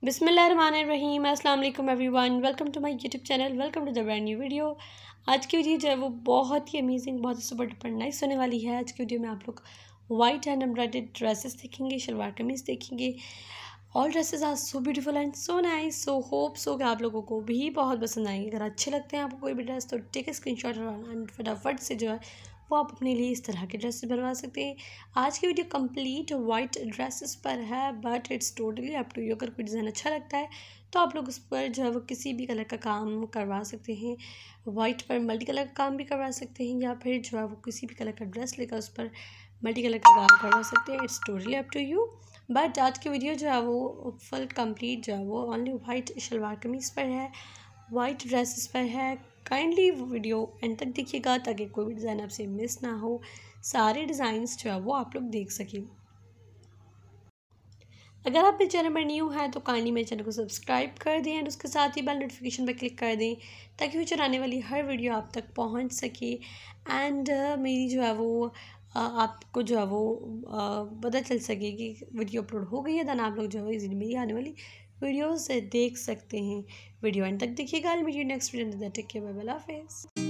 बिस्मिल्लाहिर्रहमानिर्रहीम। अस्सलाम वालेकुम everyone, welcome to my YouTube channel, welcome to the brand new video. आज की वीडियो जो है वो बहुत ही अमेजिंग, बहुत ही सुपर डुपर नाइस होने वाली है। आज की वीडियो में आप लोग वाइट एंड एम्ब्रॉयडर्ड ड्रेसेस देखेंगे, शलवार कमीज़ देखेंगे। All dresses are so beautiful and so nice. So hope so कि आप लोगों को भी बहुत पसंद आएंगे। अगर अच्छे लगते हैं आपको कोई भी ड्रेस तो टेक ए स्क्रीनशॉट एंड फटाफट से जो है वो आप अपने लिए इस तरह के ड्रेसेस बनवा सकते हैं। आज की वीडियो कंप्लीट वाइट ड्रेसेस पर है, but it's totally up to you. अगर कोई डिज़ाइन अच्छा लगता है तो आप लोग उस पर जो है वो किसी भी कलर का काम करवा सकते हैं। वाइट पर मल्टी कलर का काम भी करवा सकते हैं, या फिर जो है वो किसी भी कलर का ड्रेस लेकर उस पर मल्टी कलर का काम करवा सकते हैं। It's totally up to you. But आज की वीडियो जो है वो फुल कंप्लीट जो है वो ओनली वाइट शलवार कमीज़ पर है, वाइट ड्रेसेस पर है। काइंडली वीडियो एंड तक देखिएगा ताकि कोई भी डिज़ाइन आपसे मिस ना हो, सारे डिज़ाइंस जो है वो आप लोग देख सकें। अगर आप मेरे चैनल पर न्यू हैं तो काइंडली मेरे चैनल को सब्सक्राइब कर दें एंड उसके साथ ही बेल नोटिफिकेशन पर क्लिक कर दें ताकि फ्यूचर आने वाली हर वीडियो आप तक पहुंच सके। एंड मेरी जो है वो आपको जो है वो पता चल सके कि वीडियो अपलोड हो गई है, देन आप लोग जो है इजीली मेरी आने वाली वीडियोस देख सकते हैं। वीडियो एंड तक देखिएगा। Meet you next video. Take care, bye bye, अल्लाह हाफिज़।